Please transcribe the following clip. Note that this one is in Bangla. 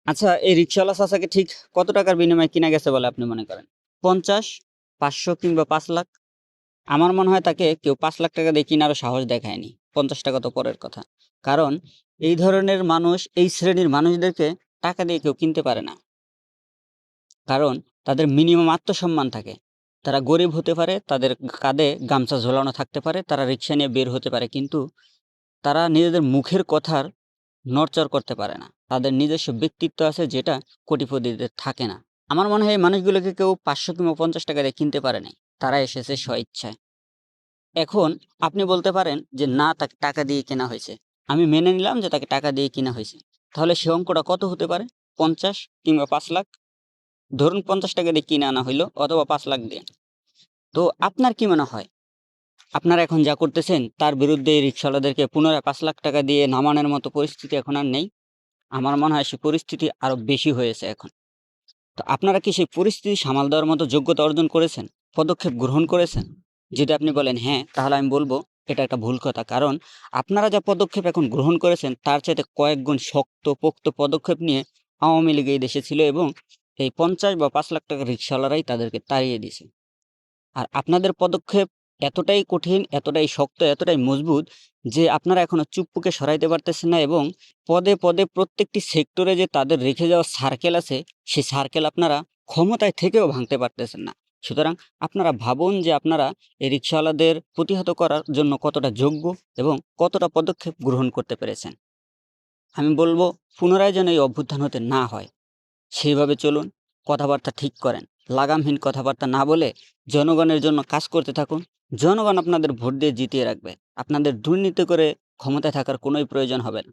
আচ্ছা, এই রিক্সাওয়ালা চাচাকে ঠিক কত টাকার বিনিময়ে কিনা গেছে বলে আপনি মনে করেন? 50, 500 কিংবা 5 লাখ? আমার মনে হয় তাকে কেউ 5 লাখ টাকা দিয়ে কিনারও সাহস দেখায়নি। 50 টাকা তো পরের কথা। কারণ এই ধরনের মানুষ, এই শ্রেণীর মানুষদেরকে টাকা দিয়ে কেউ কিনতে পারে না। কারণ তাদের মিনিমাম আত্মসম্মান থাকে। তারা গরিব হতে পারে, তাদের কাঁধে গামছা ঝোলানো থাকতে পারে, তারা রিক্সা নিয়ে বের হতে পারে, কিন্তু তারা নিজেদের মুখের কথার নড়চড় করতে পারে না। তাদের নিজস্ব ব্যক্তিত্ব আছে, যেটা কোটিপতিদের থাকে না। আমার মনে হয় এই মানুষগুলোকে কেউ 500 কিংবা 50 টাকা দিয়ে কিনতে পারে নাই। তারা এসেছে স্বইচ্ছায়। এখন আপনি বলতে পারেন যে না, তাকে টাকা দিয়ে কেনা হয়েছে। আমি মেনে নিলাম যে তাকে টাকা দিয়ে কিনা হয়েছে। তাহলে সে অঙ্কটা কত হতে পারে? 50 কিংবা 5 লাখ? ধরুন 50 টাকা দিয়ে কিনে আনা হইলো, অথবা 5 লাখ দিয়ে। তো আপনার কি মনে হয়, আপনারা এখন যা করতেছেন তার বিরুদ্ধে এই রিক্সাওয়ালাদেরকে পুনরায় 5 লাখ টাকা দিয়ে নামানোর মতো পরিস্থিতি এখন আর নেই? আমার মনে হয় সেই পরিস্থিতি আরো বেশি হয়েছে এখন। তো আপনারা কি সেই পরিস্থিতি সামাল দেওয়ার মতো যোগ্যতা অর্জন করেছেন? পদক্ষেপ গ্রহণ করেছেন? যদি আপনি বলেন হ্যাঁ, তাহলে আমি বলবো এটা একটা ভুল কথা। কারণ আপনারা যা পদক্ষেপ এখন গ্রহণ করেছেন তার চাইতে কয়েক গুণ শক্ত পোক্ত পদক্ষেপ নিয়ে আওয়ামী লীগ এই দেশে ছিল, এবং এই 50 বা 5 লাখ টাকার রিক্সাওয়ালারাই তাদেরকে তাড়িয়ে দিয়েছে। আর আপনাদের পদক্ষেপ এতটাই কঠিন, এতটাই শক্ত, এতটাই মজবুত যে আপনারা এখনো চুপ্পুকে সরাইতে পারতেছেন না, এবং পদে পদে প্রত্যেকটি সেক্টরে যে তাদের রেখে যাওয়া সার্কেল আছে, সেই সার্কেল আপনারা ক্ষমতায় থেকেও ভাঙতে পারতেছেন না। সুতরাং আপনারা ভাবুন যে আপনারা এই রিক্সাওয়ালাদের প্রতিহত করার জন্য কতটা যোগ্য এবং কতটা পদক্ষেপ গ্রহণ করতে পেরেছেন। আমি বলবো পুনরায় যেন এই অভ্যুত্থান হতে না হয়, সেইভাবে চলুন, কথাবার্তা ঠিক করেন। লাগামহীন কথাবার্তা না বলে জনগণের জন্য কাজ করতে থাকুন। জনগণ আপনাদের ভোট দিয়ে জিতিয়ে রাখবে। আপনাদের দুর্নীতি করে ক্ষমতায় থাকার কোনোই প্রয়োজন হবে না।